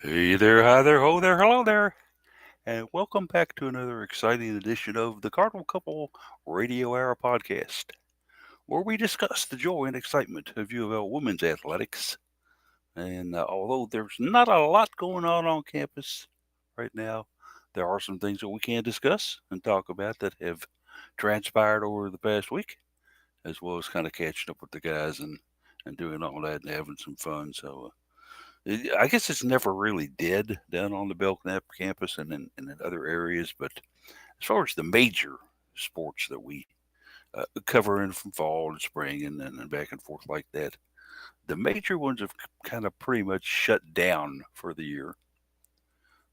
Hey there, hi there, ho there, hello there, and welcome back to another exciting edition of the Cardinal Couple Radio Hour podcast, where we discuss the joy and excitement of UofL women's athletics. And although there's not a lot going on campus right now, there are some things that we can discuss and talk about that have transpired over the past week, as well as kind of catching up with the guys and doing all that and having some fun. I guess it's never really dead down on the Belknap campus and in other areas, but as far as the major sports that we cover in from fall and spring and back and forth like that, the major ones have kind of pretty much shut down for the year.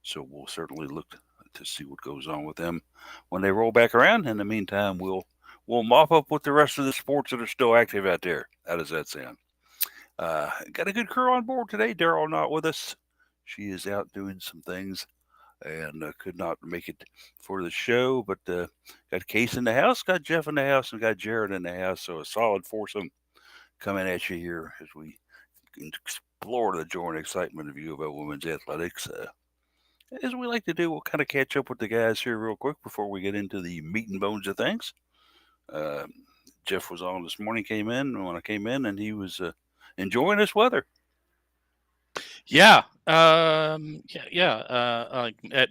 So we'll certainly look to see what goes on with them when they roll back around. In the meantime, we'll mop up with the rest of the sports that are still active out there. How does that sound? Got a good crew on board today. Daryl not with us. She is out doing some things and could not make it for the show. But got Case in the house, got Jeff in the house, and got Jared in the house. So a solid foursome coming at you here as we explore the joy and excitement of U of L women's athletics. As we like to do, we'll kind of catch up with the guys here real quick before we get into the meat and bones of things. Uh, Jeff was on this morning, came in when I came in, and he was enjoying this weather. Yeah, at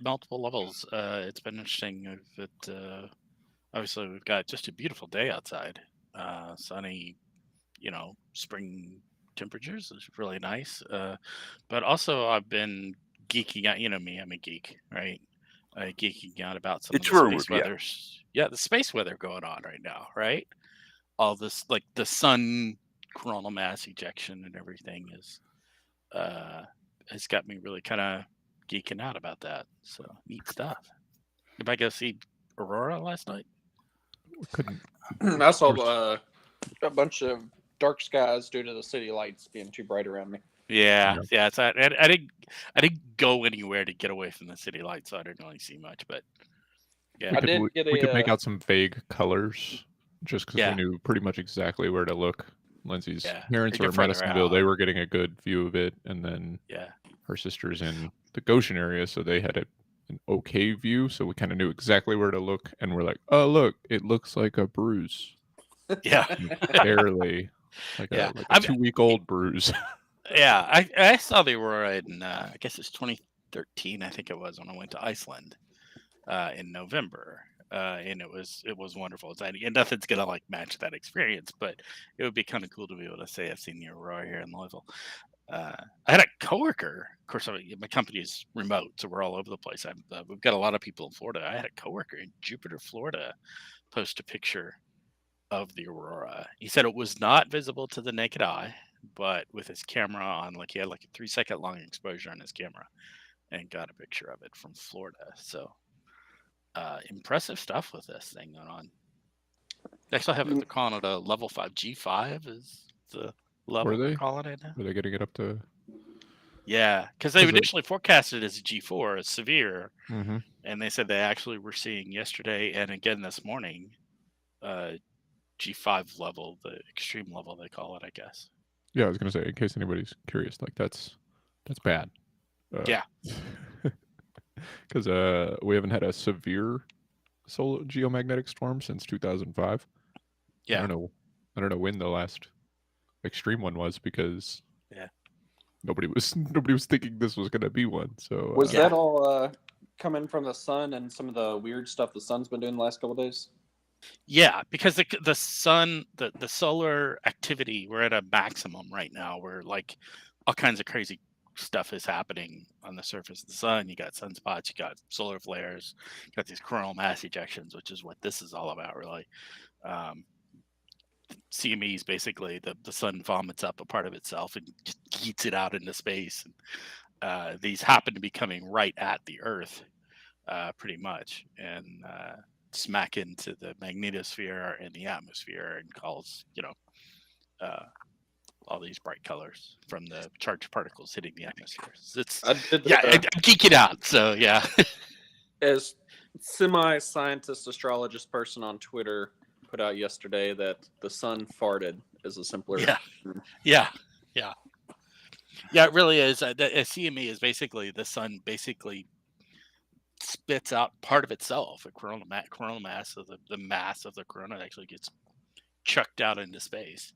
multiple levels. It's been interesting. Obviously, we've got just a beautiful day outside. Sunny, spring temperatures is really nice. But also, I've been geeking out. You know me, I'm a geek, right? Geeking out about some of It's the rumored, space yeah. weathers. Yeah, the space weather going on right now, right? All this, like the sun coronal mass ejection and everything uh, has got me really kind of geeking out about that. So neat stuff. Did I go see Aurora last night? Couldn't. I saw a bunch of dark skies due to the city lights being too bright around me. Yeah. Yeah. So I didn't go anywhere to get away from the city lights, so I didn't really see much. But yeah, I did get We could make a out some vague colors just because we yeah, knew pretty much exactly where to look. Lindsay's yeah. parents Your are in friend are Madisonville. They out. were getting a good view of it, and then Yeah, her sister's in the Goshen area, so they had an okay view. So we kind of knew exactly where to look, and we're like, "Oh, look! It looks like a bruise, yeah, barely like yeah. a 2-week-old bruise." Yeah. I saw the Aurora in I guess it's 2013. I think it was when I went to Iceland in November. And it was wonderful. And nothing's gonna like match that experience, but it would be kind of cool to be able to say I've seen the Aurora here in Louisville. I had a coworker. Of course, my company is remote, so we're all over the place. We've got a lot of people in Florida. I had a coworker in Jupiter, Florida, post a picture of the Aurora. He said it was not visible to the naked eye, but with his camera on, like he had like a 3-second long exposure on his camera, and got a picture of it from Florida. So impressive stuff with this thing going on. Actually, they're calling it a level 5. G5 is the level they're calling it now. Were they getting it up to? Yeah, because they initially forecasted it as a G4, as severe, Mm-hmm. and they said they actually were seeing yesterday and again this morning, G5 level, the extreme level they call it, I guess. Yeah, I was gonna say, in case anybody's curious, like that's bad. Yeah. Because we haven't had a severe solar geomagnetic storm since 2005. Yeah. I don't know when the last extreme one was, because nobody was thinking this was going to be one. So was that all coming from the sun and some of the weird stuff the sun's been doing the last couple of days? Yeah, because the sun, the solar activity, we're at a maximum right now where like all kinds of crazy stuff is happening on the surface of the sun. You got sunspots, you got solar flares, you got these coronal mass ejections, which is what this is all about, really. CMEs, basically the sun vomits up a part of itself and just heats it out into space. And these happen to be coming right at the Earth, pretty much, and smack into the magnetosphere and the atmosphere and cause all these bright colors from the charged particles hitting the atmosphere. I'm geeking out. So yeah. As semi-scientist astrologist person on Twitter put out yesterday that the sun farted is a simpler. Yeah. Yeah, it really is. A CME is basically the sun basically spits out part of itself. A coronal mass of the mass of the corona actually gets chucked out into space.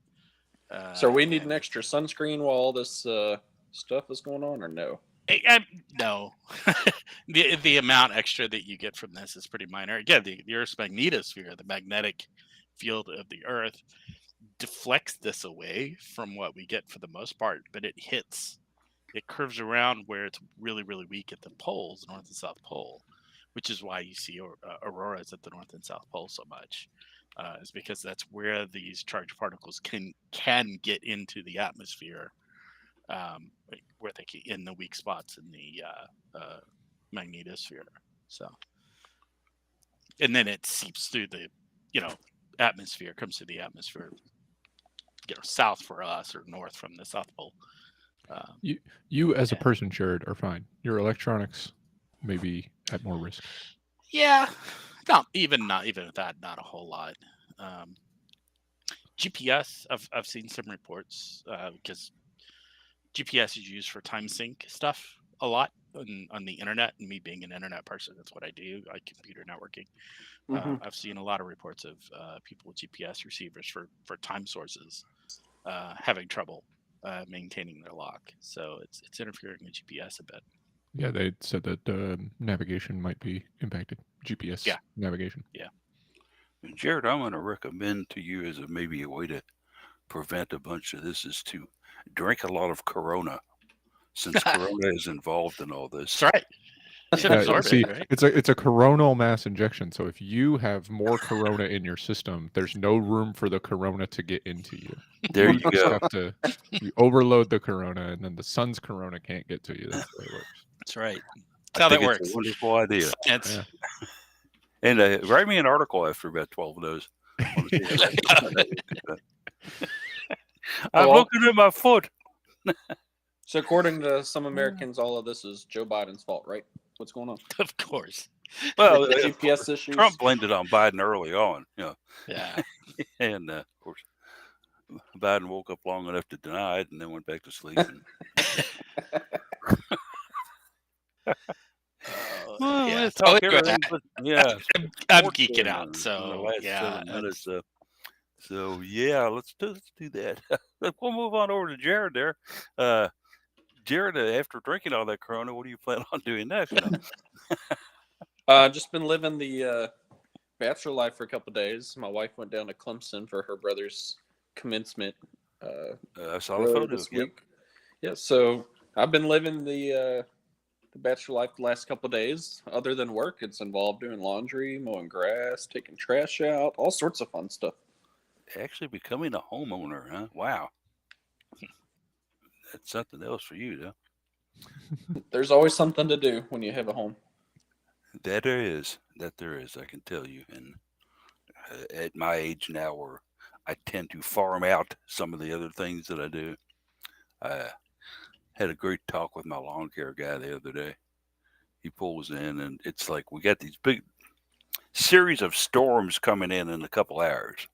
So we need And an extra sunscreen while all this stuff is going on, or no? no, the amount extra that you get from this is pretty minor. Again, the Earth's magnetosphere, the magnetic field of the Earth, deflects this away from what we get for the most part, but it curves around where it's really, really weak at the poles, North and South Pole, which is why you see auroras at the North and South Pole so much. Is because that's where these charged particles can get into the atmosphere, where they can, in the weak spots in the magnetosphere. So, and then it seeps through the, atmosphere, comes to the atmosphere, south for us or north from the South Pole. You as a person, Jared, are fine. Your electronics may be at more risk. Yeah, not even with that, not a whole lot. GPS, I've seen some reports because GPS is used for time sync stuff a lot on the internet, and me being an internet person, that's what I do. I computer networking. I've seen a lot of reports of people with GPS receivers for time sources having trouble maintaining their lock. So it's interfering with GPS a bit. Yeah, they said that navigation might be impacted. GPS navigation. Yeah. Jared, I'm going to recommend to you as maybe a way to prevent a bunch of this is to drink a lot of Corona, since Corona is involved in all this. That's right. You should absorb see, it, right? it's a coronal mass injection. So if you have more Corona in your system, there's no room for the Corona to get into you. There you just go. you overload the Corona, and then the sun's Corona can't get to you. That's the way it works. That's right. I That's how that think works. it's a wonderful idea. It's, And write me an article after about 12 of those. I'm looking at my foot. So according to some Americans, all of this is Joe Biden's fault, right? What's going on? Of course. Well, The GPS issues. Trump blamed it on Biden early on, Yeah. and of course, Biden woke up long enough to deny it and then went back to sleep. And... yeah. Let's talk Anyway, everything, but I'm sports geeking in out. the So last yeah. 7 minutes. So yeah, let's do that. We'll move on over to Jared there. Jared, after drinking all that Corona, what do you plan on doing next? Just been living the bachelor life for a couple of days. My wife went down to Clemson for her brother's commencement. I saw the photo this week. Yeah, so I've been living the bachelor life the last couple of days. Other than work, it's involved doing laundry, mowing grass, taking trash out, all sorts of fun stuff. Actually becoming a homeowner, huh? Wow. That's something else for you, though. There's always something to do when you have a home. That there is, I can tell you. And at my age now, where I tend to farm out some of the other things that I do, I had a great talk with my lawn care guy the other day. He pulls in, and it's like we got these big series of storms coming in a couple hours.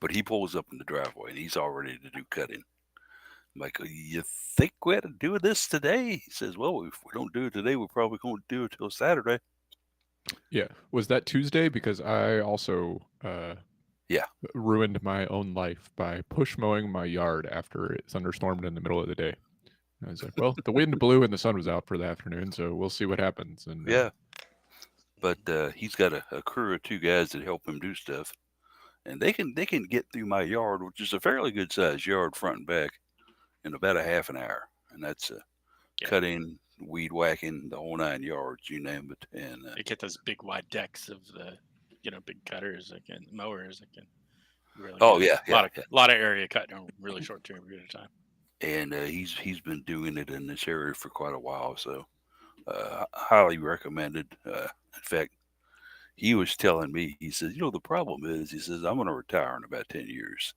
But he pulls up in the driveway, and he's all ready to do cutting. I'm like, you think we had to do this today? He says, well, if we don't do it today, we're probably going to do it till Saturday. Yeah. Was that Tuesday? Because I also ruined my own life by push mowing my yard after it thunderstormed in the middle of the day. I was like, well, the wind blew and the sun was out for the afternoon, so we'll see what happens. And but he's got a crew of 2 guys that help him do stuff. And they can get through my yard, which is a fairly good sized yard front and back, in about a half an hour. And that's cutting, weed whacking, the whole 9 yards, you name it. And they get those big wide decks of the, big cutters mowers that can really a lot of area cut in a really short period of time. And he's been doing it in this area for quite a while, so highly recommended. In fact, he was telling me, he says, the problem is, he says, I'm going to retire in about 10 years.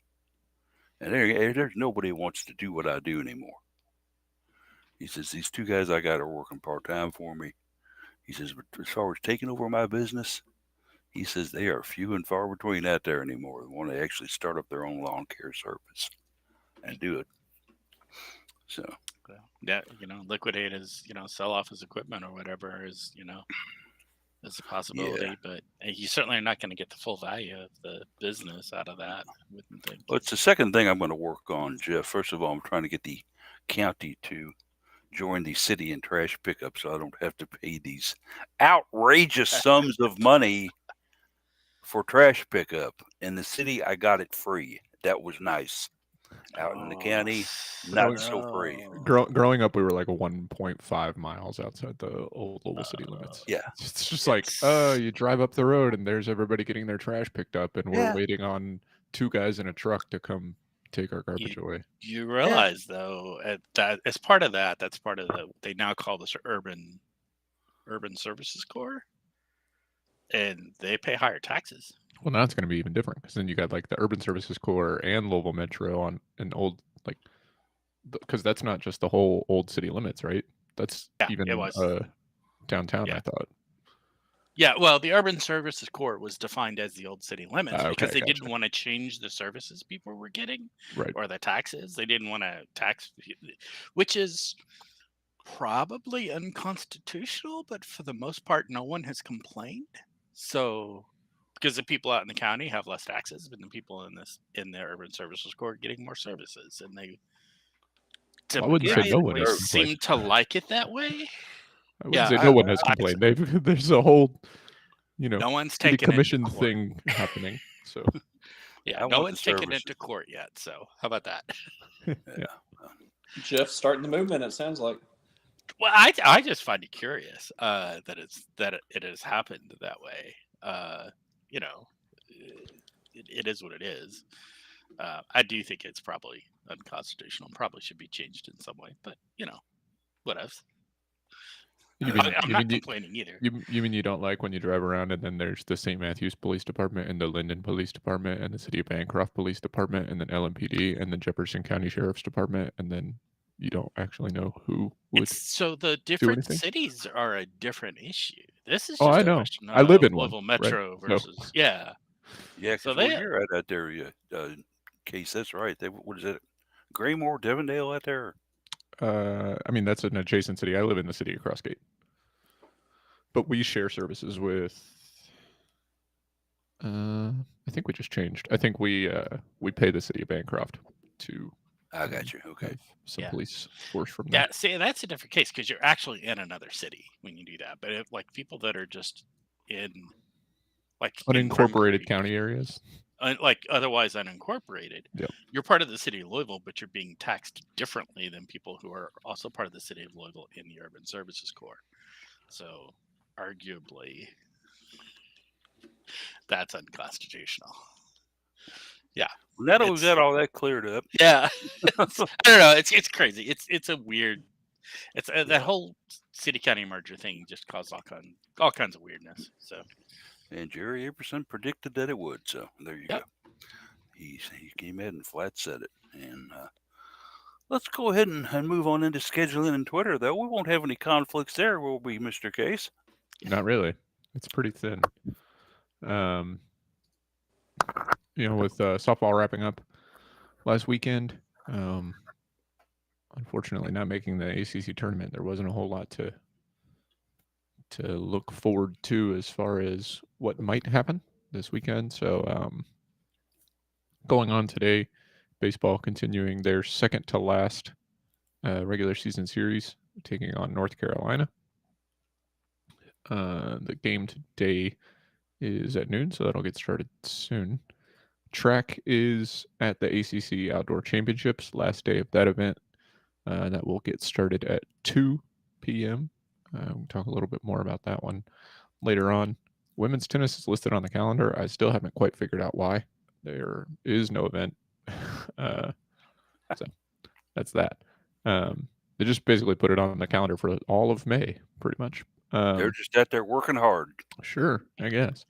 And there's nobody who wants to do what I do anymore. He says, these 2 guys I got are working part-time for me. He says, but as far as taking over my business, he says, they are few and far between out there anymore. They want to actually start up their own lawn care service and do it. So Yeah, liquidate his, sell off his equipment or whatever is, is a possibility. But you certainly are not going to get the full value of the business out of that, I wouldn't think. Well, it's the second thing I'm going to work on, Jeff. First of all, I'm trying to get the county to join the city in trash pickup so I don't have to pay these outrageous sums of money for trash pickup. In the city, I got it free. That was nice. Out in the county, not so free. Growing up, we were like 1.5 miles outside the old Louisville city limits. Yeah. It's just like, you drive up the road and there's everybody getting their trash picked up, and we're waiting on 2 guys in a truck to come take our garbage away. You realize, though, that as part of that's part of they now call this urban services corps, and they pay higher taxes. Well, now it's going to be even different, because then you got like the Urban Services Corps and Louisville Metro on an old, like, because that's not just the whole old city limits, right? That's even downtown, I thought. Yeah, well, the Urban Services Corps was defined as the old city limits because they gotcha. didn't want to change the services people were getting, right, or the taxes. They didn't want to tax, which is probably unconstitutional, but for the most part, no one has complained. So, because the people out in the county have less taxes, but the people in the Urban Services Corps are getting more services, and they I wouldn't say no one has seem to like it that way. I wouldn't say no one has complained. There's a whole, no one's city taken commission thing happening. So no one's taken it to court yet. So how about that? Jeff's starting the movement. It sounds like. Well, I just find it curious that it has happened that way. It is what it is. I do think it's probably unconstitutional. Probably should be changed in some way. But what else? I'm not complaining either. You mean you don't like when you drive around and then there's the St. Matthews Police Department and the Linden Police Department and the City of Bancroft Police Department and then LMPD and the Jefferson County Sheriff's Department, and then you don't actually know who would. So the different cities are a different issue. This is just I know. Question I live in Louisville one, Metro right? versus yeah. So you're at that area, Case. That's right. What is it? Graymore, Devondale out there. I mean, that's an adjacent city. I live in the city of Crossgate, but we share services with. I think we just changed. I think we pay the city of Bancroft to. I got you. Okay. Some police force from there. Yeah, see, that's a different case because you're actually in another city when you do that. But if, like people that are just in like unincorporated county areas, like otherwise unincorporated, you're part of the city of Louisville, but you're being taxed differently than people who are also part of the city of Louisville in the Urban Services Corps. So, arguably, that's unconstitutional. Yeah. Now that we've got all that cleared up. Yeah. I don't know. It's crazy. It's a weird. It's that whole city county merger thing just caused all kinds of weirdness. So. And Jerry Aberson predicted that it would. So there you go. He came in and flat said it. And let's go ahead and move on into scheduling and Twitter, though. We won't have any conflicts there, will we, Mr. Case? Not really. It's pretty thin. With softball wrapping up last weekend, unfortunately not making the ACC tournament, there wasn't a whole lot to look forward to as far as what might happen this weekend. So going on today, baseball continuing their second to last regular season series, taking on North Carolina. The game today is at noon, so that'll get started soon. Track is at the ACC Outdoor Championships, last day of that event. That will get started at 2 p.m. We'll talk a little bit more about that one later on. Women's tennis is listed on the calendar. I still haven't quite figured out why. There is no event. So that's that. They just basically put it on the calendar for all of May, pretty much. They're just out there working hard. Sure, I guess.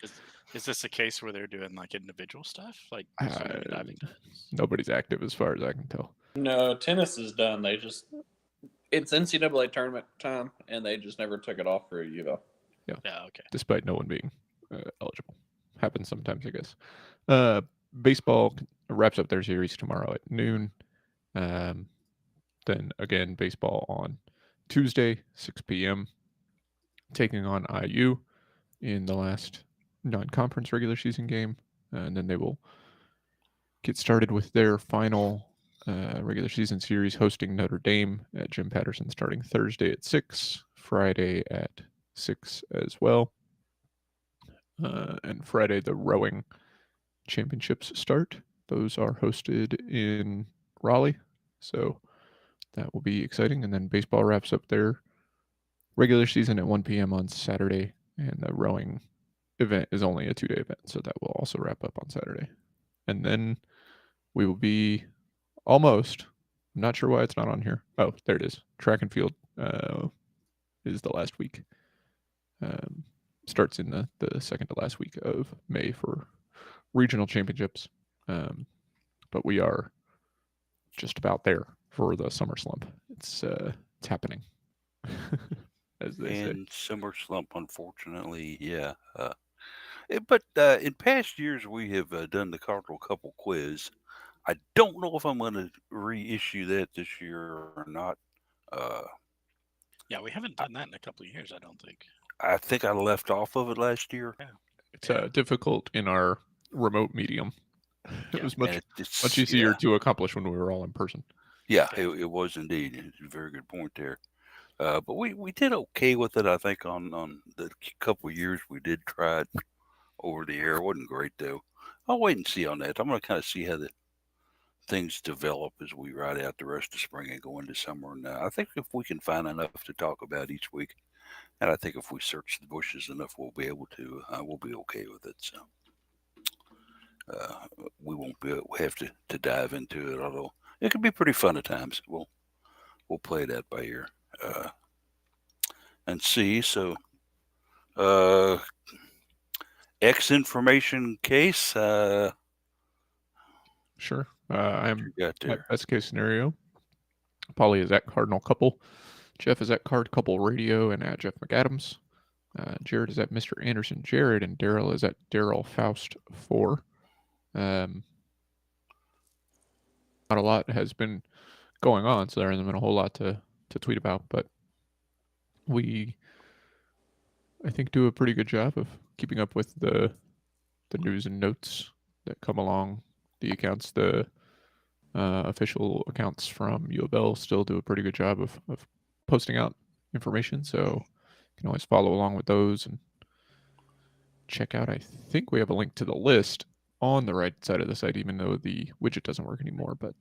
Is this a case where they're doing like individual stuff, like nobody's active as far as I can tell? No, tennis is done. It's NCAA tournament time, and they just never took it off for UofL. Yeah. Okay. Despite no one being eligible, happens sometimes, I guess. Baseball wraps up their series tomorrow at noon. Then again, baseball on Tuesday, 6 p.m., taking on IU in the last non-conference regular season game. And then they will get started with their final regular season series, hosting Notre Dame at Jim Patterson, starting Thursday at 6, Friday at 6 as well. And Friday, the rowing championships start. Those are hosted in Raleigh. So that will be exciting. And then baseball wraps up their regular season at 1 p.m. on Saturday. And the rowing event is only a 2-day event. So that will also wrap up on Saturday. And then we will be almost, I'm not sure why it's not on here. Oh, there it is. Track and field is the last week. Starts in the second to last week of May for regional championships. But we are just about there for the summer slump. It's happening, as they say. And summer slump, unfortunately, yeah. But in past years, we have done the Cardinal Couple quiz. I don't know if I'm going to reissue that this year or not. Yeah, we haven't done that in a couple of years, I don't think. I think I left off of it last year. Yeah. It's difficult in our remote medium. It was much easier to accomplish when we were all in person. Yeah, it was indeed. It's a very good point there. But we did okay with it, I think, on the couple of years we did try it over the air. It wasn't great, though. I'll wait and see on that. I'm going to kind of see how the things develop as we ride out the rest of spring and go into summer. And I think if we can find enough to talk about each week, and I think if we search the bushes enough, we'll be able to. We'll be okay with it. So we won't have to dive into it, although it can be pretty fun at times. We'll play that by ear and see. So X information case. Sure. I'm at best case scenario. Polly is at Cardinal Couple. Jeff is at Card Couple Radio and at Jeff McAdams. Jared is at Mr. Anderson Jared, and Daryl is at Daryl Faust 4. Not a lot has been going on, so there hasn't been a whole lot to tweet about, but we, I think, do a pretty good job of keeping up with the news and notes that come along. The accounts, the official accounts from UofL still do a pretty good job of posting out information, so you can always follow along with those and check out. I think we have a link to the list on the right side of the site, even though the widget doesn't work anymore. But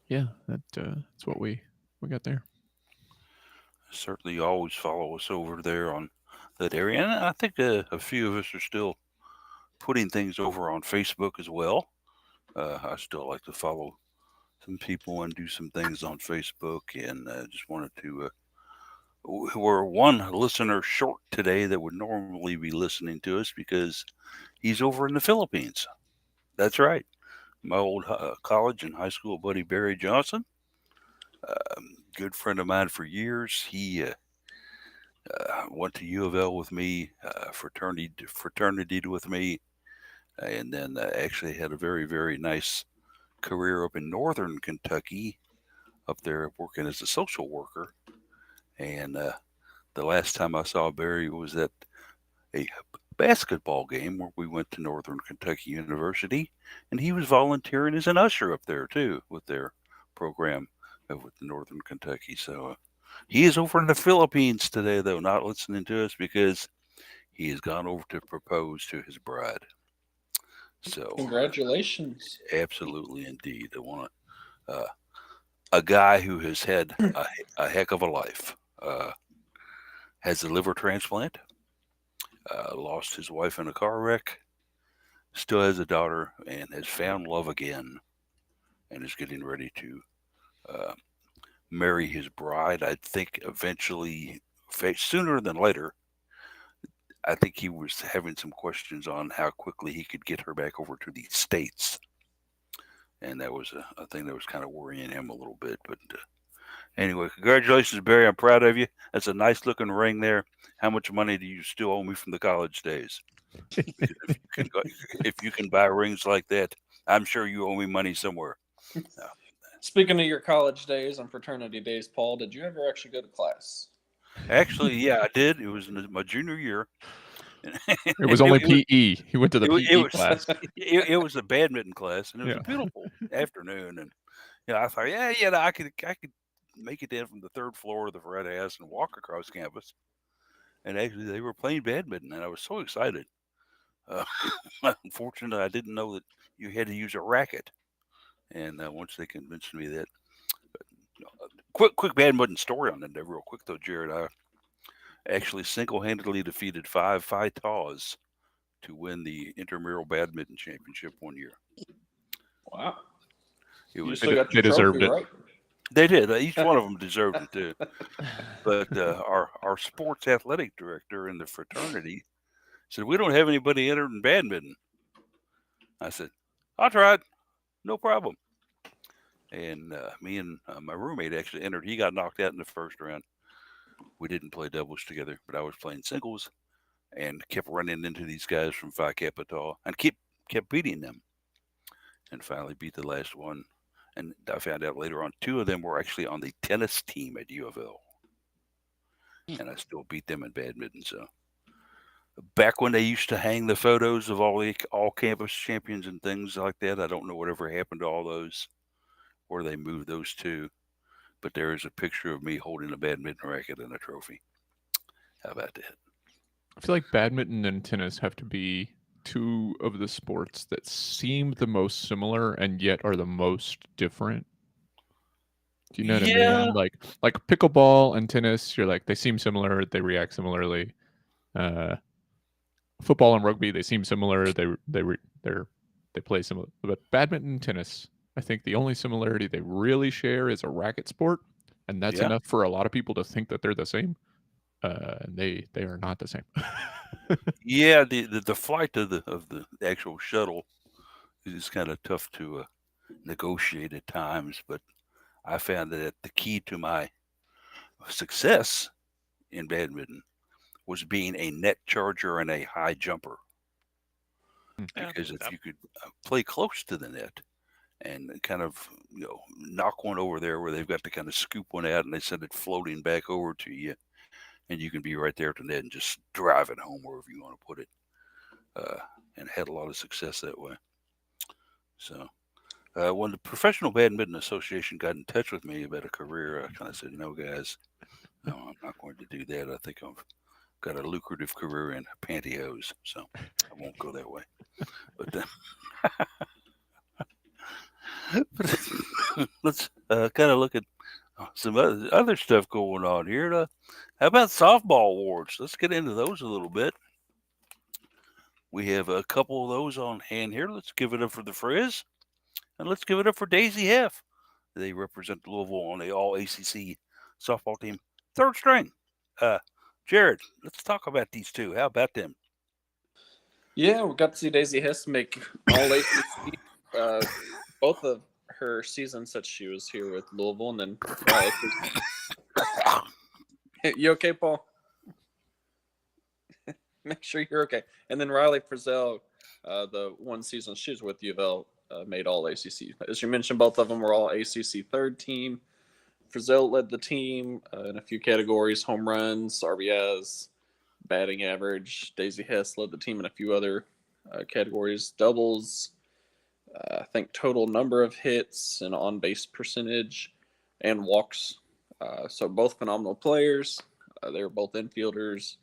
yeah, that's what we got there. Certainly, always follow us over there on that area, and I think a few of us are still putting things over on Facebook as well. I still like to follow some people and do some things on Facebook, and just wanted to. We're one listener short today that would normally be listening to us because he's over in the Philippines. That's right. My old college and high school buddy Barry Johnson, good friend of mine for years. He went to UofL with me, fraternity with me, and then actually had a very, very nice career up in northern Kentucky, up there working as a social worker. And the last time I saw Barry was at a basketball game where we went to Northern Kentucky University, and he was volunteering as an usher up there too with their program with Northern Kentucky. So he is over in the Philippines today, though, not listening to us because he has gone over to propose to his bride. So congratulations! Absolutely, indeed. I want a guy who has had a heck of a life. Has a liver transplant. Lost his wife in a car wreck. Still has a daughter and has found love again, and is getting ready to marry his bride. I think eventually, sooner than later. I think he was having some questions on how quickly he could get her back over to the States. And that was a thing that was kind of worrying him a little bit. But anyway, congratulations, Barry. I'm proud of you. That's a nice looking ring there. How much money do you still owe me from the college days? If you can buy rings like that, I'm sure you owe me money somewhere. Speaking of your college days and fraternity days, Paul, did you ever actually go to class? Actually, yeah, I did. It was in my junior year. It was only PE. He went to the PE class. It was a badminton class, and it was Yeah. a beautiful afternoon. And I thought, I could make it down from the third floor of the frat house and walk across campus. And actually, they were playing badminton, and I was so excited. Uh, unfortunately, I didn't know that you had to use a racket. And once they convinced me that, quick badminton story on that, real quick though, Jared. I actually single-handedly defeated 5 Phi Taus to win the intramural badminton championship one year. Wow. It was still got your they deserved trophy, it. right? They did. Each one of them deserved it too. But our sports athletic director in the fraternity said, "We don't have anybody entered in badminton." I said, "I'll try it. No problem." And me and my roommate actually entered. He got knocked out in the first round. We didn't play doubles together, but I was playing singles and kept running into these guys from Phi Kappa Tau and kept beating them. And finally beat the last one. And I found out later on 2 of them were actually on the tennis team at UofL. And I still beat them in badminton. So back when they used to hang the photos of all campus champions and things like that, I don't know whatever happened to all those, where they moved those to. But there is a picture of me holding a badminton racket and a trophy. How about that? I feel like badminton and tennis have to be 2 of the sports that seem the most similar and yet are the most different. Do you know what I mean? Like pickleball and tennis, you're like, they seem similar, they react similarly. Football and rugby, they seem similar, they play similar. But badminton and tennis, I think the only similarity they really share is a racket sport, and that's enough for a lot of people to think that they're the same. And they are not the same. Yeah, the flight of the actual shuttle is kind of tough to negotiate at times, but I found that the key to my success in badminton was being a net charger and a high jumper. Because if you could play close to the net and kind of knock one over there where they've got to kind of scoop one out and they send it floating back over to you, and you can be right there at the net and just drive it home wherever you want to put it, and had a lot of success that way. So when the Professional Badminton Association got in touch with me about a career, I kind of said, "No, guys, no, I'm not going to do that. I think I've got a lucrative career in pantyhose, so I won't go that way." But let's kind of look at some other stuff going on here. How about softball awards? Let's get into those a little bit. We have a couple of those on hand here. Let's give it up for the Frizz, and let's give it up for Daisy Heff. They represent Louisville on the All-ACC softball team, third string. Jared, let's talk about these 2. How about them? Yeah, we got to see Daisy Hess make All-ACC both of her seasons that she was here with Louisville, and then you okay, Paul? Make sure you're okay. And then Riley Frizzell, the one season she was with UofL, made All-ACC. As you mentioned, both of them were All-ACC third team. Frizzell led the team in a few categories: home runs, RBIs, batting average. Daisy Hess led the team in a few other categories: doubles, I think total number of hits and on-base percentage, and walks. So both phenomenal players. They were both infielders.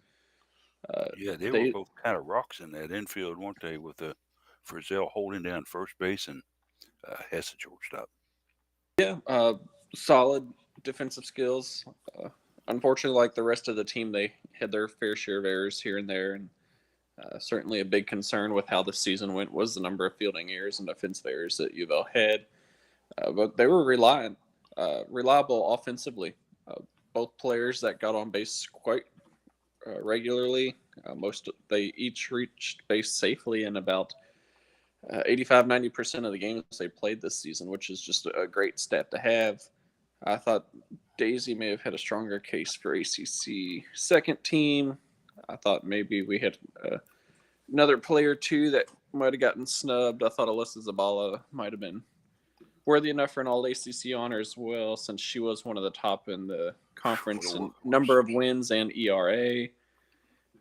Yeah, they were both kind of rocks in that infield, weren't they? With Frizzell holding down first base and Hess at shortstop. Yeah, solid defensive skills. Unfortunately, like the rest of the team, they had their fair share of errors here and there, and certainly a big concern with how the season went was the number of fielding errors and defensive errors that UofL had. But they were reliable offensively. Both players that got on base quite regularly. They each reached base safely in about 85-90% of the games they played this season, which is just a great stat to have. I thought Daisy may have had a stronger case for ACC second team. I thought maybe we had another player or 2 that might have gotten snubbed. I thought Alyssa Zabala might have been worthy enough for an All ACC honor as well, since she was one of the top in the conference in number of wins and ERA.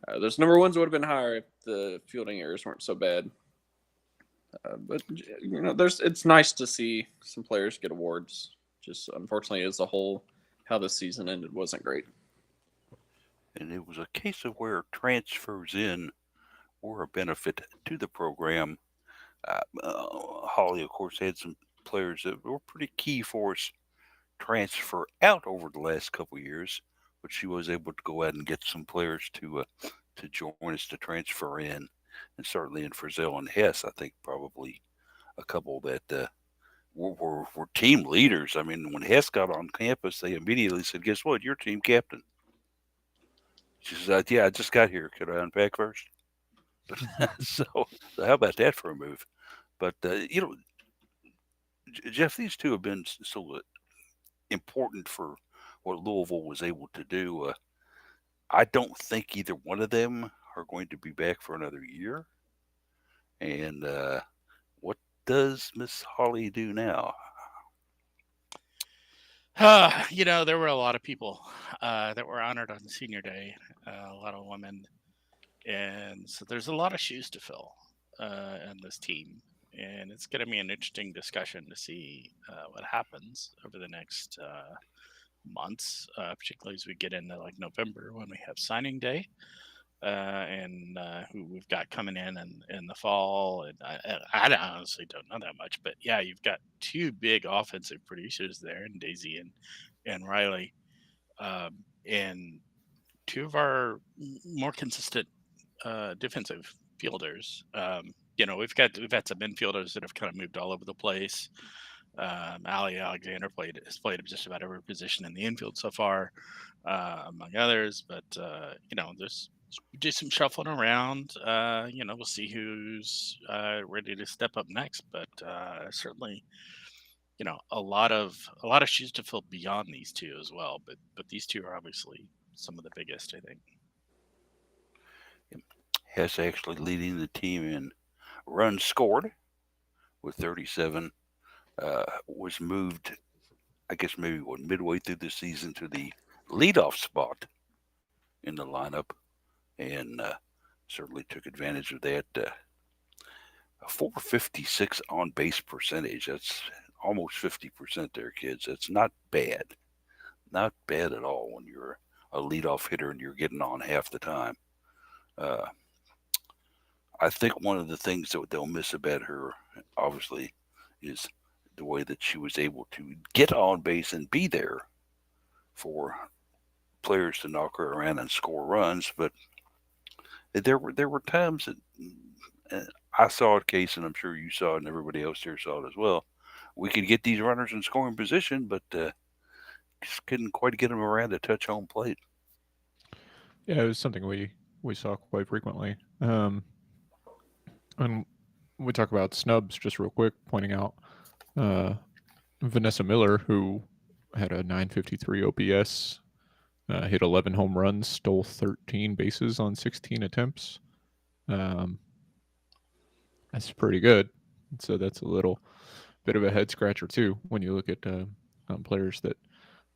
Those number ones would have been higher if the fielding errors weren't so bad. But it's nice to see some players get awards. Just unfortunately, as a whole, how the season ended wasn't great. And it was a case of where transfers in were a benefit to the program. Holly, of course, had some players that were pretty key for us transfer out over the last couple of years, but she was able to go out and get some players to join us to transfer in. And certainly in Frizzell and Hess, I think probably a couple that were team leaders. I mean, when Hess got on campus, they immediately said, "Guess what? You're team captain." She said, "Yeah, I just got here. Could I unpack first?" so how about that for a move? But Jeff, these two have been so important for what Louisville was able to do. I don't think either one of them are going to be back for another year. And what does Miss Holly do now? There were a lot of people that were honored on Senior Day, a lot of women. And so there's a lot of shoes to fill in this team. And it's going to be an interesting discussion to see what happens over the next months, particularly as we get into like November when we have signing day. And who we've got coming in the fall. And I honestly don't know that much, but yeah, you've got two big offensive producers there, and Daisy and Riley, and two of our more consistent defensive fielders. We've had some infielders that have kind of moved all over the place. Allie Alexander has played just about every position in the infield so far, among others. But there's do some shuffling around. We'll see who's ready to step up next. But certainly, a lot of shoes to fill beyond these two as well. But these two are obviously some of the biggest, I think. Hess actually leading the team in runs scored with 37. Was moved, I guess maybe midway through the season to the leadoff spot in the lineup, and certainly took advantage of that. A 456 on base percentage. That's almost 50% there, kids. That's not bad. Not bad at all when you're a leadoff hitter and you're getting on half the time. I think one of the things that they'll miss about her, obviously, is the way that she was able to get on base and be there for players to knock her around and score runs. But there were times that I saw it, Case, and I'm sure you saw it, and everybody else here saw it as well. We could get these runners in scoring position, but just couldn't quite get them around to touch home plate. Yeah, it was something we saw quite frequently. And we talk about snubs just real quick, pointing out Vanessa Miller, who had a 953 OPS, hit 11 home runs, stole 13 bases on 16 attempts. That's pretty good. So that's a little bit of a head scratcher too when you look at players that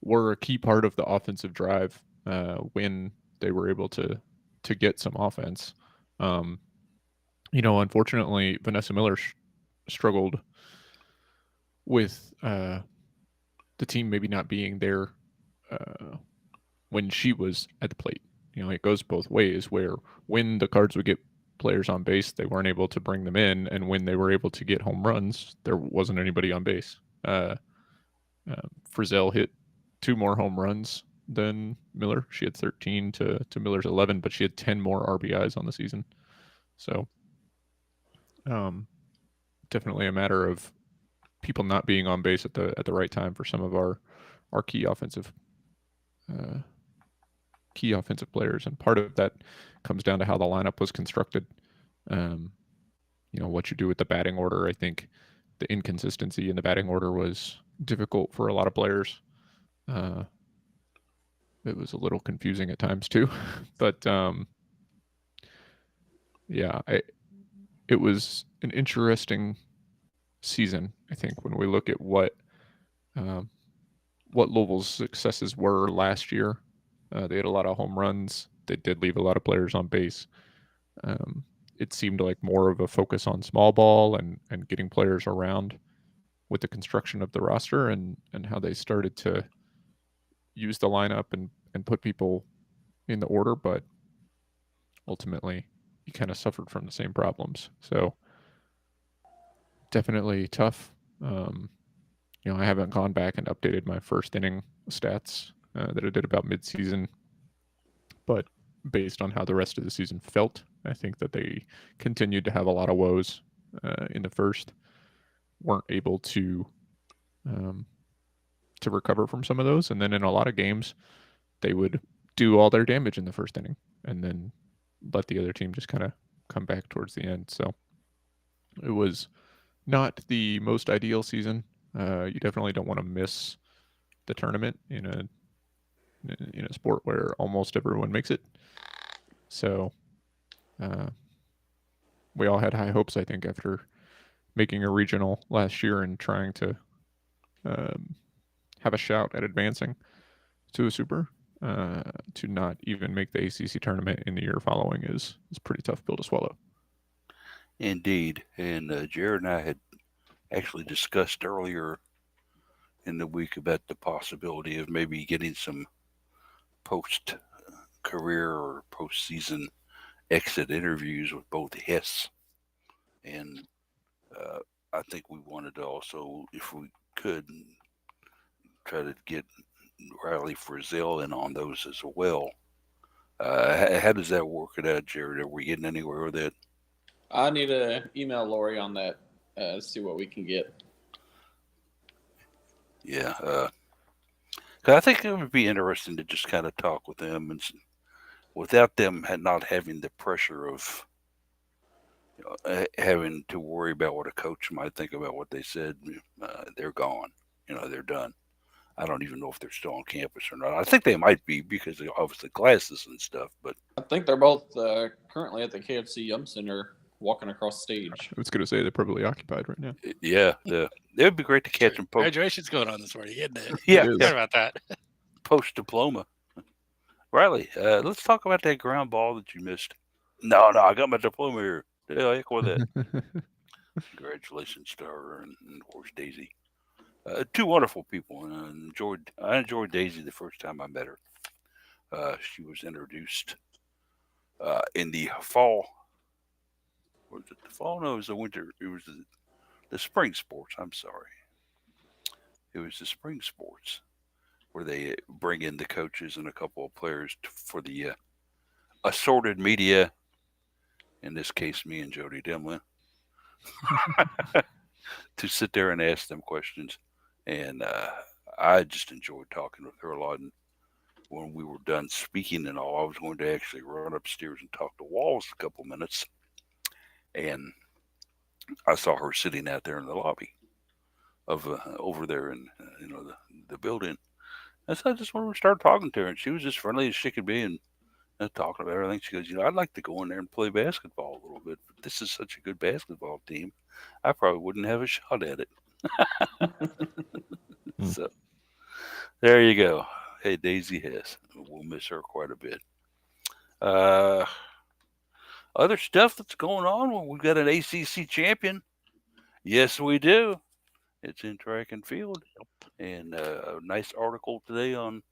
were a key part of the offensive drive when they were able to get some offense. Unfortunately, Vanessa Miller struggled with the team maybe not being there when she was at the plate. It goes both ways, where when the Cards would get players on base, they weren't able to bring them in, and when they were able to get home runs, there wasn't anybody on base. Frizzell hit 2 more home runs than Miller. She had 13 to Miller's 11, but she had 10 more RBIs on the season. So definitely a matter of people not being on base at the right time for some of our key offensive players, and part of that comes down to how the lineup was constructed. What you do with the batting order. I think the inconsistency in the batting order was difficult for a lot of players. It was a little confusing at times too, but yeah, it was an interesting season. I think when we look at what Louisville's successes were last year, they had a lot of home runs. They did leave a lot of players on base. It seemed like more of a focus on small ball and getting players around with the construction of the roster and how they started to use the lineup and put people in the order, but ultimately you kind of suffered from the same problems. So definitely tough. I haven't gone back and updated my first inning stats that I did about midseason, but based on how the rest of the season felt, I think that they continued to have a lot of woes in the first, weren't able to recover from some of those, and then in a lot of games, they would do all their damage in the first inning and then let the other team just kind of come back towards the end. So it was not the most ideal season. You definitely don't want to miss the tournament in a sport where almost everyone makes it. So we all had high hopes, I think, after making a regional last year and trying to have a shout at advancing to a super. To not even make the ACC tournament in the year following is pretty tough pill to swallow. Indeed. And Jared and I had actually discussed earlier in the week about the possibility of maybe getting some post-career or post-season exit interviews with both Hess. And I think we wanted to also, if we could, try to get Riley Frizzell in on those as well. How does that work it out, Jared? Are we getting anywhere with that? I need to email Lori on that, see what we can get. Yeah. 'Cause I think it would be interesting to just kind of talk with them and without them not having the pressure of having to worry about what a coach might think about what they said. They're gone. They're done. I don't even know if they're still on campus or not. I think they might be because of obviously classes and stuff. But I think they're both currently at the KFC Yum Center walking across stage. I was going to say they're probably occupied right now. Yeah, it would be great to catch them. Graduation's going on this morning, isn't it? Yeah, Sorry about that. Post diploma. Riley, let's talk about that ground ball that you missed. No, I got my diploma here. Yeah, heck with it. Congratulations to her and of course Daisy. Two wonderful people. I enjoyed Daisy the first time I met her. She was introduced in the fall. Was it the fall? No, it was the winter. It was the spring sports. I'm sorry. It was the spring sports where they bring in the coaches and a couple of players for the assorted media. In this case, me and Jody Dimlin, to sit there and ask them questions. And I just enjoyed talking with her a lot. And when we were done speaking and all, I was going to actually run upstairs and talk to Walls a couple minutes. And I saw her sitting out there in the lobby of over there in the building. And so I just wanted to start talking to her, and she was as friendly as she could be, and talking about everything. She goes, I'd like to go in there and play basketball a little bit, but this is such a good basketball team, I probably wouldn't have a shot at it. So there you go. Hey, Daisy Hess. We'll miss her quite a bit. Other stuff that's going on, well, we've got an ACC champion. Yes, we do. It's in track and field. And a nice article today on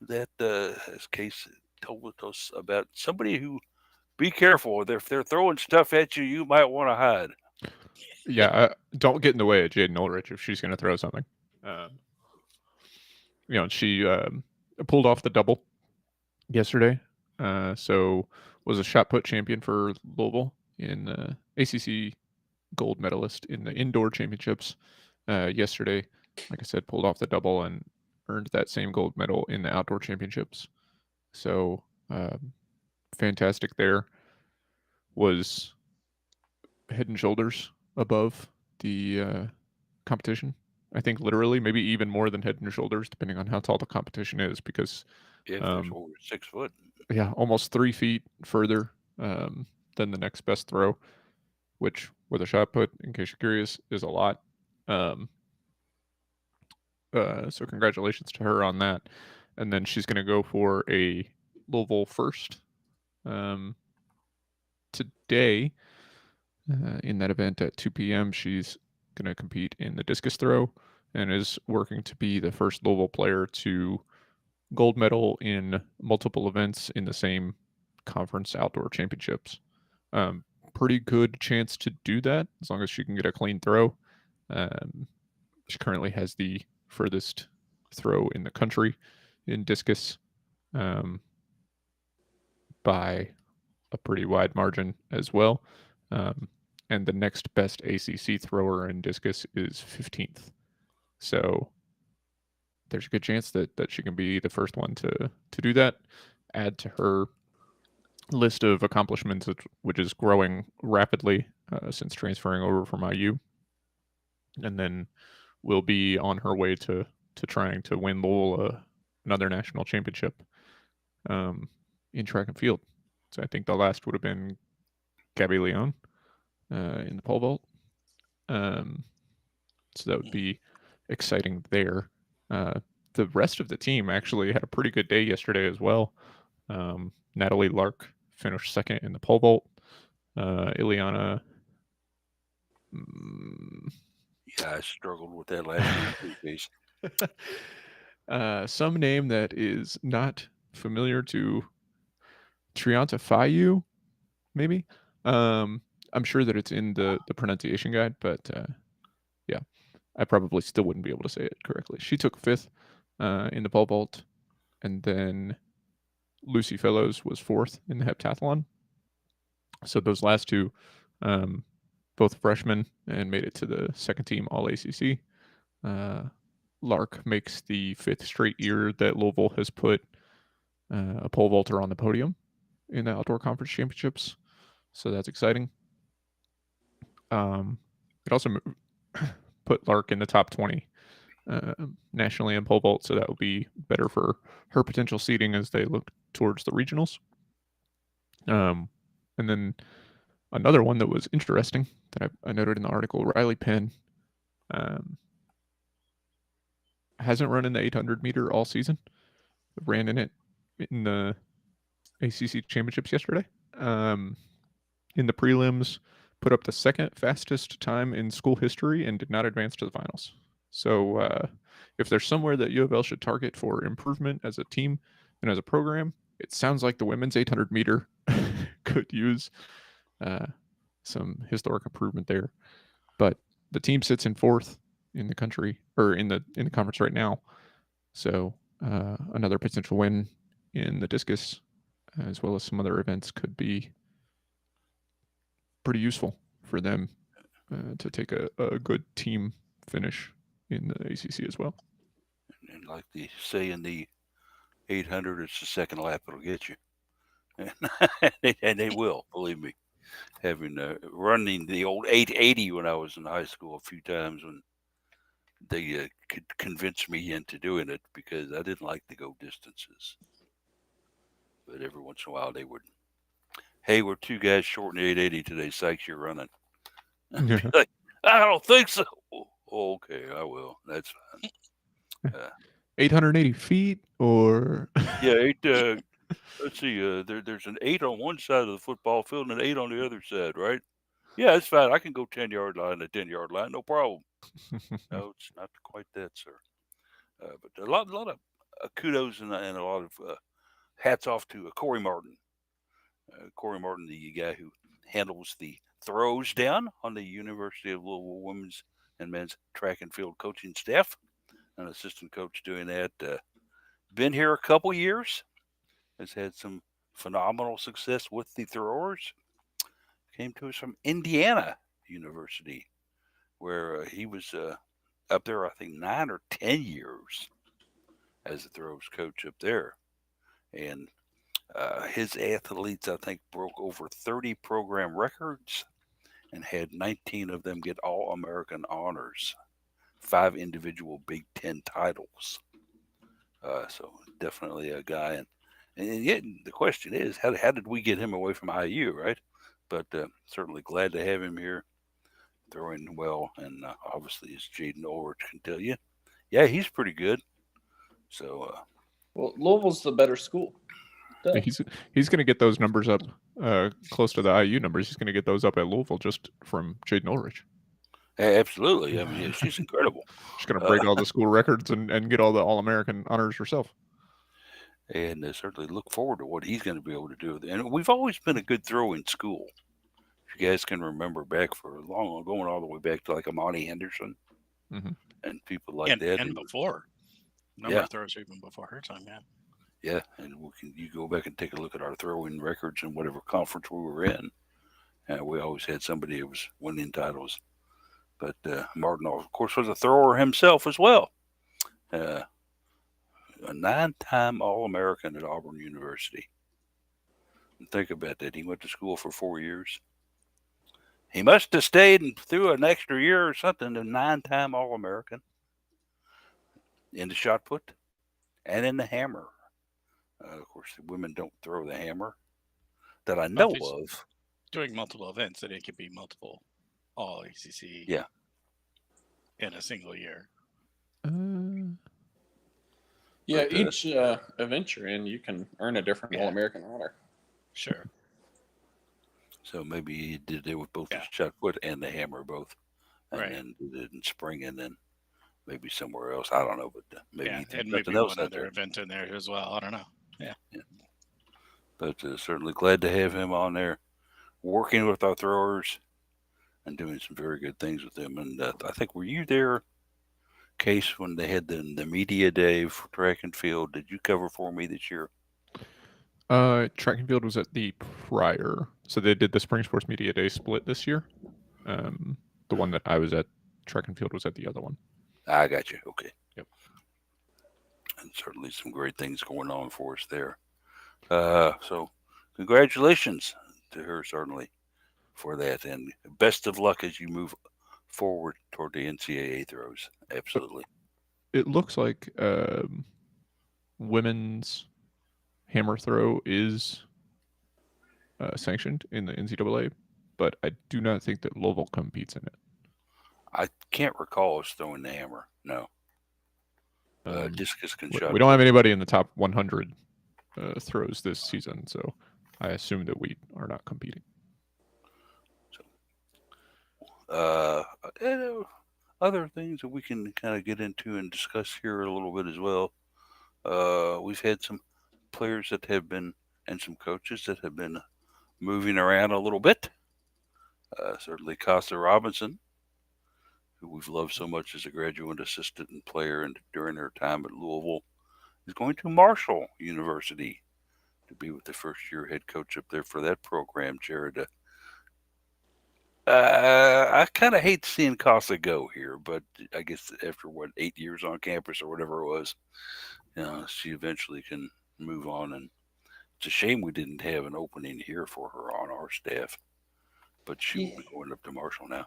that, as Case told us about somebody who, be careful. If they're throwing stuff at you, you might want to hide. Yeah, don't get in the way of Jaden Ulrich if she's going to throw something. She pulled off the double yesterday, so was a shot put champion for Louisville in ACC gold medalist in the indoor championships yesterday. Like I said, pulled off the double and earned that same gold medal in the outdoor championships. So fantastic there. Was head and shoulders above the competition. I think literally maybe even more than head and shoulders, depending on how tall the competition is, because over 6 foot. Yeah, almost 3 feet further than the next best throw. which with a shot put, in case you're curious, is a lot. So congratulations to her on that. And then she's going to go for a Louisville first today. In that event at 2 p.m., she's going to compete in the discus throw and is working to be the first Louisville player to gold medal in multiple events in the same conference outdoor championships. Pretty good chance to do that as long as she can get a clean throw. She currently has the furthest throw in the country in discus by a pretty wide margin as well. And the next best ACC thrower in discus is 15th. So there's a good chance that she can be the first one to do that. Add to her list of accomplishments, which is growing rapidly since transferring over from IU. And then will be on her way to trying to win Louisville another national championship in track and field. So I think the last would have been Gabby Leon in the pole vault. So that would be exciting there. The rest of the team actually had a pretty good day yesterday as well. Natalie Lark finished second in the pole vault. Ileana. Yeah, I struggled with that last week. Some name that is not familiar to Trianta Fayu, maybe. I'm sure that it's in the pronunciation guide, but yeah, I probably still wouldn't be able to say it correctly. She took fifth in the pole vault, and then Lucy Fellows was fourth in the heptathlon. So those last two, both freshmen, and made it to the second team All ACC. Lark makes the fifth straight year that Louisville has put a pole vaulter on the podium in the outdoor conference championships. So that's exciting. It also put Lark in the top 20 nationally in pole vault, so that will be better for her potential seeding as they look towards the regionals. And then another one that was interesting that I noted in the article, Riley Penn hasn't run in the 800 meter all season. Ran in it in the ACC championships yesterday. In the prelims, put up the second fastest time in school history and did not advance to the finals. So if there's somewhere that UofL should target for improvement as a team and as a program, it sounds like the women's 800 meter could use some historic improvement there. But the team sits in fourth in the country, or in the conference right now. So another potential win in the discus, as well as some other events, could be pretty useful for them to take a good team finish in the ACC as well. And like they say in the 800, it's the second lap it'll get you. And they will, believe me. Having running the old 880 when I was in high school a few times when they could convince me into doing it because I didn't like to go distances. But every once in a while they would, hey, we're two guys short in the 880 today. Sykes, you're running. Like, I don't think so. Oh, okay, I will. That's fine. 880 feet or? Yeah, let's see. There's an 8 on one side of the football field and an 8 on the other side, right? Yeah, it's fine. I can go 10-yard line, a 10-yard line, no problem. No, it's not quite that, sir. But a lot of kudos and a lot of hats off to Corey Martin. Corey Martin, the guy who handles the throws down on the University of Louisville women's and men's track and field coaching staff. An assistant coach doing that. Been here a couple years. Has had some phenomenal success with the throwers. Came to us from Indiana University, where he was up there, I think, 9 or 10 years as a throws coach up there. And his athletes, I think, broke over 30 program records and had 19 of them get All-American honors, 5 individual Big Ten titles. So definitely a guy. And yet the question is, how did we get him away from IU, right? but certainly glad to have him here, throwing well, and obviously, as Jaden Ulrich can tell you, yeah, he's pretty good. So, well, Louisville's the better school. Duh. He's going to get those numbers up close to the IU numbers. He's going to get those up at Louisville just from Jaden Ulrich. absolutely. I mean, yeah, she's incredible. She's going to break all the school records and get all the All-American honors herself. And certainly look forward to what he's going to be able to do. And we've always been a good throw in school. If you guys can remember back for long, going all the way back to like Amani Henderson and people like that. And before. Number of throws even before her time, yeah. Yeah, and you go back and take a look at our throwing records in whatever conference we were in. We always had somebody who was winning titles. But Martin, of course, was a thrower himself as well. A 9-time All-American at Auburn University. And think about that. He went to school for 4 years. He must have stayed and threw an extra year or something. A 9-time All-American in the shot put and in the hammer. Of course, the women don't throw the hammer that I know of. Doing multiple events, that it could be multiple All ACC. Yeah. In a single year. Yeah, each event you're in, you can earn a different All-American honor. Sure. So maybe he did it with both the shot put and the hammer both. And then did it in spring and then maybe somewhere else. I don't know, but maybe he did maybe else one other event in there as well. I don't know. Yeah. But certainly glad to have him on there, working with our throwers and doing some very good things with them. And I think, were you there, Case, when they had the media day for track and field? Did you cover for me this year? Track and field was at the prior. So they did the Spring Sports Media Day split this year. The one that I was at, track and field, was at the other one. I got you. Okay. Yep. And certainly some great things going on for us there. So congratulations to her, certainly, for that. And best of luck as you move forward toward the NCAA throws. Absolutely. It looks like women's hammer throw is sanctioned in the NCAA, but I do not think that Louisville competes in it. I can't recall us throwing the hammer. No. Discus can shot. We don't have anybody in the top 100 throws this season, so I assume that we are not competing. So, other things that we can kind of get into and discuss here a little bit as well. We've had some players that have been, and some coaches that have been moving around a little bit. Certainly Costa Robinson, who we've loved so much as a graduate assistant and player and during her time at Louisville, is going to Marshall University to be with the first-year head coach up there for that program, Jared. I kind of hate seeing Costa go here, but I guess after 8 years on campus or whatever it was, she eventually can move on. And it's a shame we didn't have an opening here for her on our staff, but she will be going up to Marshall now.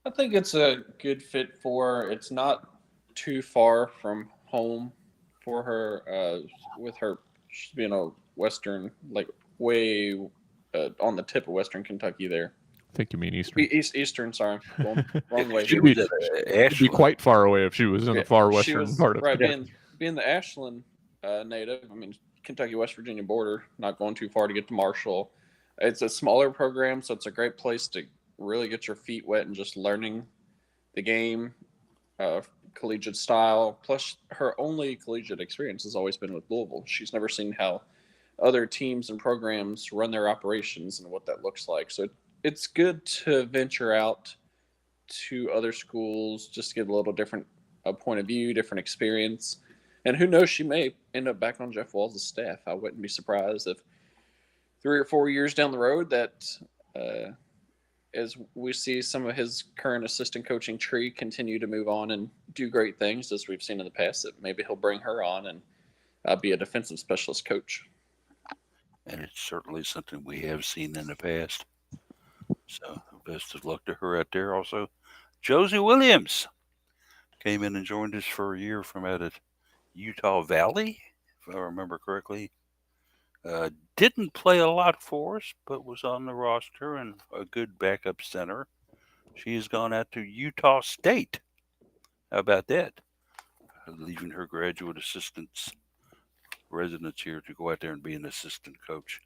I think it's a good fit for her. It's not too far from home for her. With her, she's being a Western, like way on the tip of Western Kentucky there. I think you mean Eastern. Eastern, sorry. Going wrong way. She'd be quite far away if she was in the far western part of right, being the Ashland native, I mean, Kentucky-West Virginia border, not going too far to get to Marshall. It's a smaller program, so it's a great place to really get your feet wet and just learning the game, collegiate style. Plus, her only collegiate experience has always been with Louisville. She's never seen how other teams and programs run their operations and what that looks like. So it's good to venture out to other schools, just to get a little different point of view, different experience. And who knows, she may end up back on Jeff Walls' staff. I wouldn't be surprised if 3 or 4 years down the road that as we see some of his current assistant coaching tree continue to move on and do great things, as we've seen in the past, that maybe he'll bring her on and be a defensive specialist coach. And it's certainly something we have seen in the past. So best of luck to her out there. Also, Josie Williams came in and joined us for a year from out at Utah Valley, if I remember correctly. Didn't play a lot for us, but was on the roster and a good backup center. She has gone out to Utah State. How about that? Leaving her graduate assistant's residence here to go out there and be an assistant coach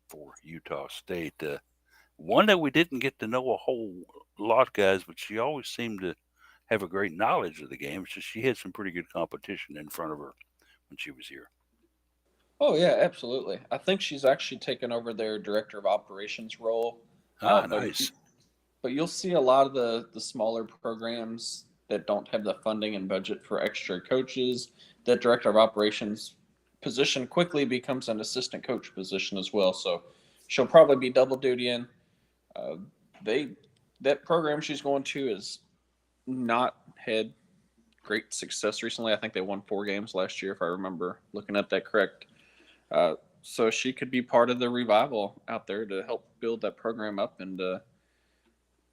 for Utah State. One that we didn't get to know a whole lot, guys, but she always seemed to have a great knowledge of the game. So she had some pretty good competition in front of her when she was here. Oh yeah, absolutely. I think she's actually taken over their director of operations role. Nice. But you'll see a lot of the smaller programs that don't have the funding and budget for extra coaches. That director of operations position quickly becomes an assistant coach position as well. So she'll probably be double dutying. Uh, they that program she's going to is not had great success recently. I think they won 4 games last year, if I remember looking at that correct. So she could be part of the revival out there to help build that program up into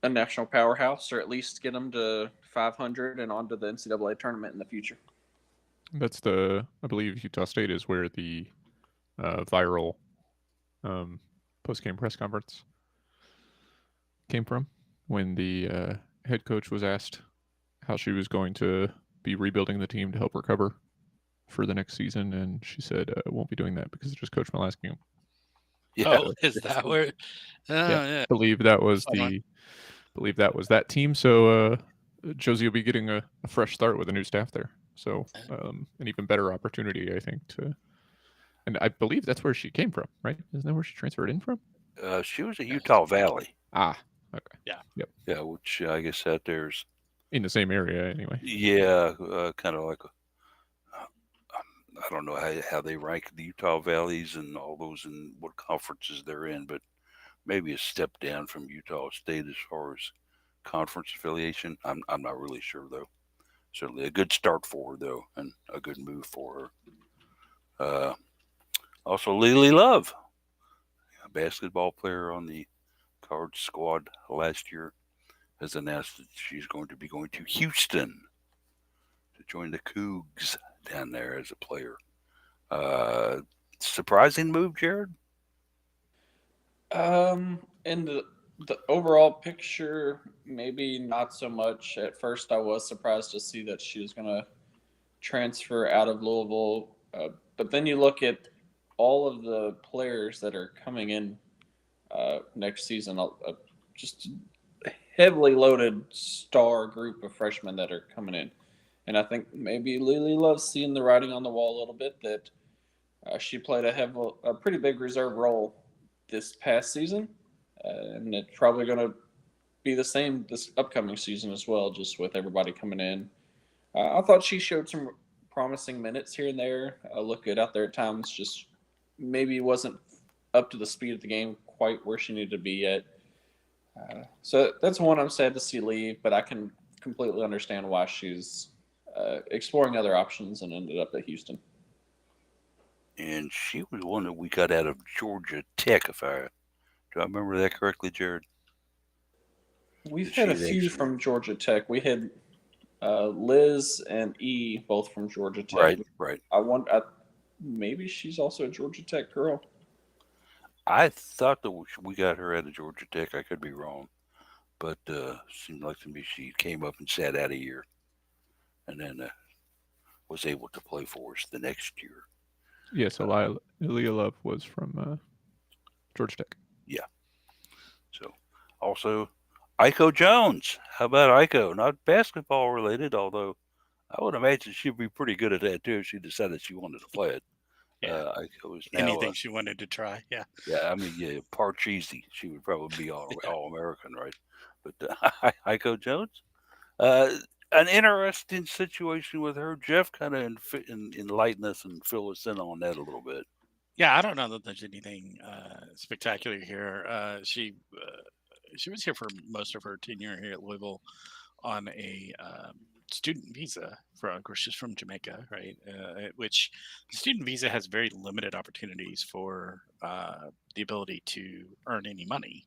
a national powerhouse, or at least get them to 500 and onto the NCAA tournament in the future. That's I believe Utah State is where the viral post-game press conference came from, when the head coach was asked how she was going to be rebuilding the team to help recover for the next season, and she said, "Won't be doing that because it's just Coach Mel asking him." Yeah. Oh, is that where? Oh, yeah. Believe that was that team. So Josie will be getting a fresh start with a new staff there. So an even better opportunity, I think, and I believe that's where she came from, right? Isn't that where she transferred in from? She was at Utah Valley. Okay. Yeah. Yep. Yeah, which I guess out there's in the same area anyway. Yeah, kind of like I don't know how they rank the Utah Valleys and all those and what conferences they're in, but maybe a step down from Utah State as far as conference affiliation. I'm not really sure though. Certainly a good start for her though, and a good move for her. Also, Lily Love, a basketball player on the Cards squad last year, has announced that she's going to be going to Houston to join the Cougs down there as a player. Surprising move, Jared? In the overall picture, maybe not so much. At first, I was surprised to see that she was going to transfer out of Louisville. But then you look at all of the players that are coming in next season, just a heavily loaded star group of freshmen that are coming in. And I think maybe Lily loves seeing the writing on the wall a little bit that she played a pretty big reserve role this past season. And it's probably going to be the same this upcoming season as well, just with everybody coming in. I thought she showed some promising minutes here and there. Looked good out there at times. Just maybe wasn't up to the speed of the game quite where she needed to be yet. So that's one I'm sad to see leave, but I can completely understand why she's exploring other options and ended up at Houston. And she was one that we got out of Georgia Tech, do I remember that correctly, Jared? We've had a few from Georgia Tech. We had Liz and E both from Georgia Tech. Right. Maybe she's also a Georgia Tech girl. I thought that we got her out of Georgia Tech. I could be wrong, but seemed like to me she came up and sat out a year, and then was able to play for us the next year. Yeah, so Leah Love was from Georgia Tech. Yeah. So, also, Iko Jones. How about Iko? Not basketball related, although I would imagine she'd be pretty good at that too if she decided she wanted to play it. Yeah. Iko is now, anything she wanted to try. Yeah. Yeah, I mean, yeah, Parcheesi. She would probably be all American, right? But Iko Jones, an interesting situation with her. Jeff kind of enlighten us and fill us in on that a little bit. Yeah, I don't know that there's anything spectacular here. She was here for most of her tenure here at Louisville on a student visa. Of course, she's from Jamaica, right? Which the student visa has very limited opportunities for the ability to earn any money.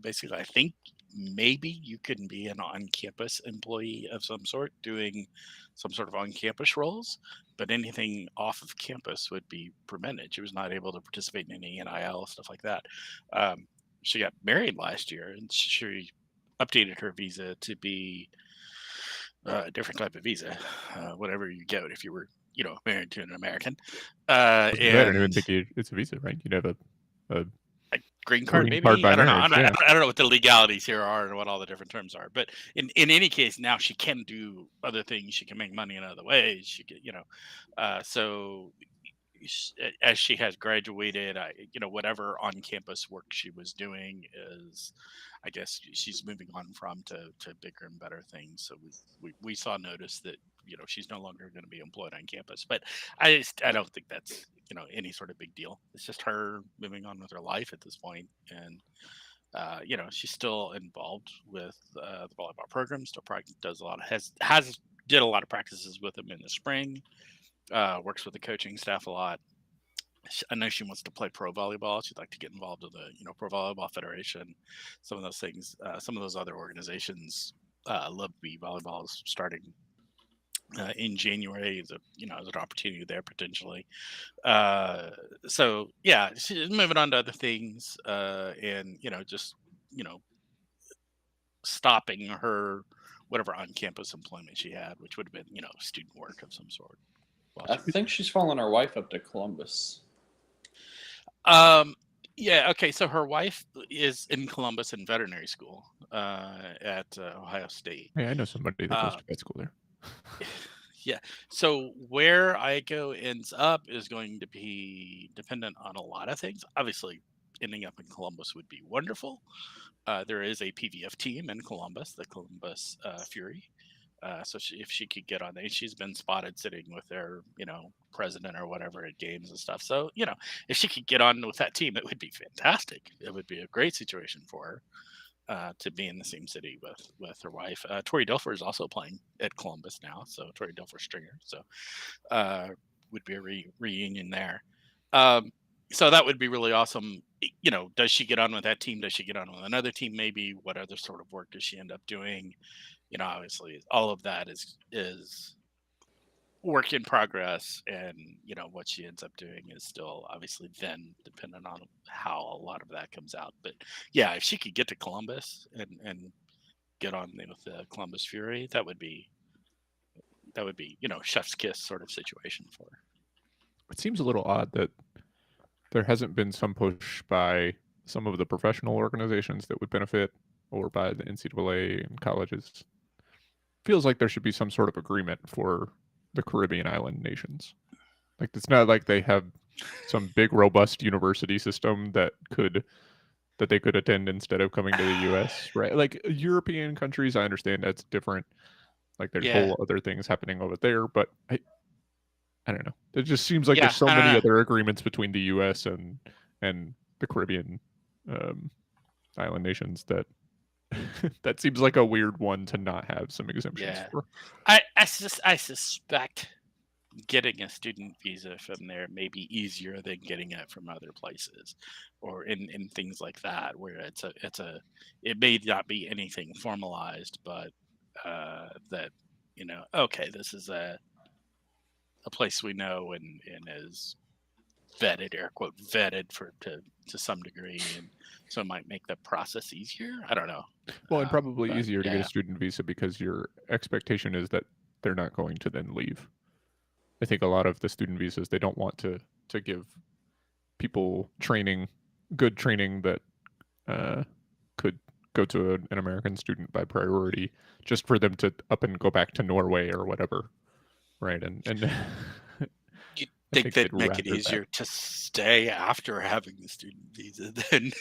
basically, I think maybe you can be an on-campus employee of some sort doing some sort of on-campus roles, but anything off of campus would be prevented. She was not able to participate in any NIL stuff like that. She got married last year, and she updated her visa to be a different type of visa, whatever you get if you were, married to an American. I don't even And think it's a visa, right? You'd have a green card, green card maybe. by I don't know. marriage. Yeah. I don't know what the legalities here are and what all the different terms are. But in any case, now she can do other things. She can make money in other ways. She could, so as she has graduated, whatever on-campus work she was doing is, I guess she's moving on from to bigger and better things. So we saw notice that she's no longer going to be employed on campus. But I don't think that's any sort of big deal. It's just her moving on with her life at this point, and she's still involved with the volleyball program. Still does a lot of did a lot of practices with them in the spring. Works with the coaching staff a lot. I know she wants to play pro volleyball. She'd like to get involved with the Pro Volleyball Federation. Some of those things. Some of those other organizations love B volleyball is starting in January. Is there's an opportunity there potentially. So yeah, she's moving on to other things, and just stopping her whatever on-campus employment she had, which would have been student work of some sort. I think she's following her wife up to Columbus. Yeah. Okay. So her wife is in Columbus in veterinary school at Ohio State. Hey, I know somebody that goes to vet school there. Yeah. So where Aiko ends up is going to be dependent on a lot of things. Obviously, ending up in Columbus would be wonderful. There is a PVF team in Columbus, the Columbus Fury. So if she could get on there, she's been spotted sitting with their, president or whatever at games and stuff. So, if she could get on with that team, it would be fantastic. It would be a great situation for her to be in the same city with her wife. Tori Dilfer is also playing at Columbus now. So Tori Dilfer Stringer. So would be a reunion there. So that would be really awesome. Does she get on with that team? Does she get on with another team? Maybe what other sort of work does she end up doing? Obviously all of that is work in progress, and what she ends up doing is still obviously then dependent on how a lot of that comes out. But yeah, if she could get to Columbus and get on with the Columbus Fury, that would be chef's kiss sort of situation for her. It seems a little odd that there hasn't been some push by some of the professional organizations that would benefit, or by the NCAA and colleges. Feels like there should be some sort of agreement for the Caribbean island nations. Like, it's not like they have some big robust university system that they could attend instead of coming to the US, right? Like European countries, I understand that's different. Like there's whole other things happening over there, but I don't know. It just seems like there's so many other agreements between the US and the Caribbean island nations that that seems like a weird one to not have some exemptions for. I suspect getting a student visa from there may be easier than getting it from other places, or in things like that, where it may not be anything formalized, but that okay, this is a place we know and is vetted, air quote vetted to some degree, and so it might make the process easier. I don't know. Well, and probably easier to get a student visa because your expectation is that they're not going to then leave. I think a lot of the student visas, they don't want to give people good training that could go to an American student by priority, just for them to up and go back to Norway or whatever, right? And you think they'd make it easier to stay after having the student visa then?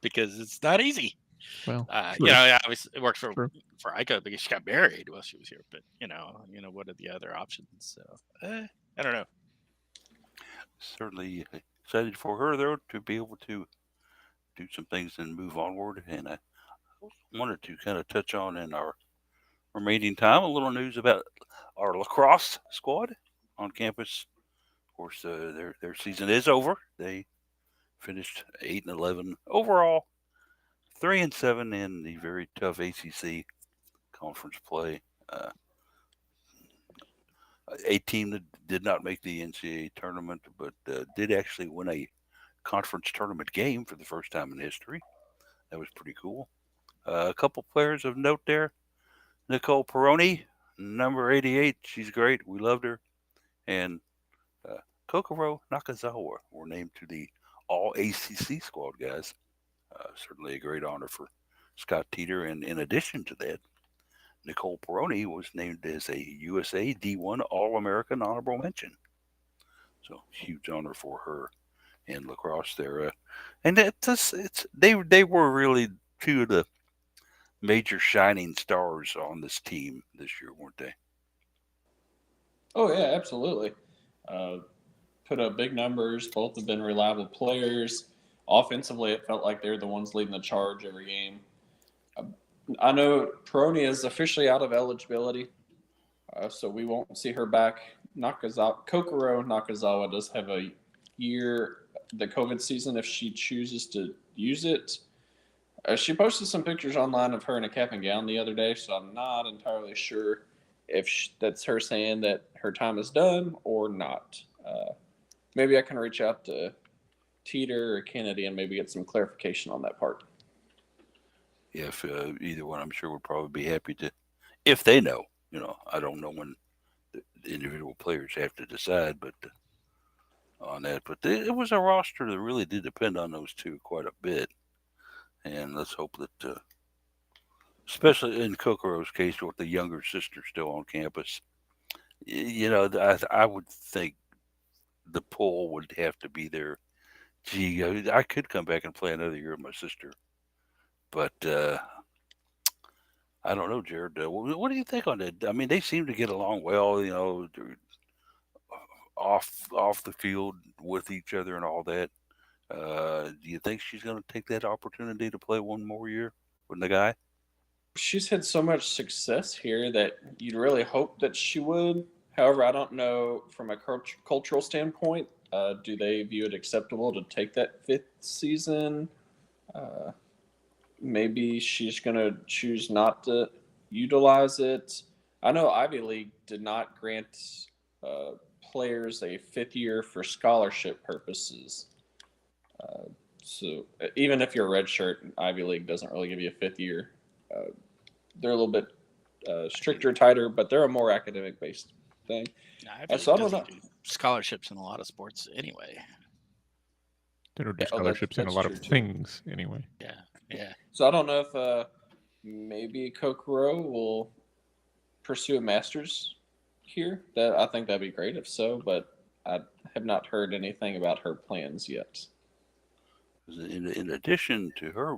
Because it's not easy. Well, obviously it worked for Aiko because she got married while she was here. But what are the other options? So I don't know. Certainly excited for her though to be able to do some things and move onward. And I wanted to kind of touch on in our remaining time a little news about our lacrosse squad on campus. Of course, their season is over. They finished 8-11 overall. 3-7 in the very tough ACC conference play. A team that did not make the NCAA tournament, but did actually win a conference tournament game for the first time in history. That was pretty cool. A couple players of note there. Nicole Peroni, number 88. She's great. We loved her. And Kokoro Nakazawa were named to the All ACC squad, guys. Certainly a great honor for Scott Teeter. And in addition to that, Nicole Peroni was named as a USA D1 All-American honorable mention. So huge honor for her in lacrosse there. And they were really two of the major shining stars on this team this year, weren't they? Oh yeah, absolutely. Put up big numbers. Both have been reliable players. Offensively, it felt like they're the ones leading the charge every game. I know Peroni is officially out of eligibility, so we won't see her back. Kokoro Nakazawa does have a year, the COVID season, if she chooses to use it. She posted some pictures online of her in a cap and gown the other day, so I'm not entirely sure if that's her saying that her time is done or not. Maybe I can reach out to Teeter or Kennedy and maybe get some clarification on that part. Yeah, if either one, I'm sure would probably be happy to, if they know. I don't know when the individual players have to decide, but on that. But it was a roster that really did depend on those two quite a bit, and let's hope that, especially in Kokoro's case, with the younger sister still on campus, I would think the pull would have to be there. Gee, I could come back and play another year with my sister, but I don't know, Jared. What do you think on that? I mean, they seem to get along well, off the field with each other and all that. Do you think she's going to take that opportunity to play one more year with the guy? She's had so much success here that you'd really hope that she would. However, I don't know from a cultural standpoint, do they view it acceptable to take that fifth season? Maybe she's going to choose not to utilize it. I know Ivy League did not grant players a fifth year for scholarship purposes. So even if you're a redshirt, Ivy League doesn't really give you a fifth year. They're a little bit stricter, tighter, but they're a more academic based thing. So I don't know. Do scholarships in a lot of sports anyway. They don't do scholarships in a lot of things anyway. Yeah. So I don't know if maybe Kokoro will pursue a master's here. I think that'd be great if so, but I have not heard anything about her plans yet. In addition to her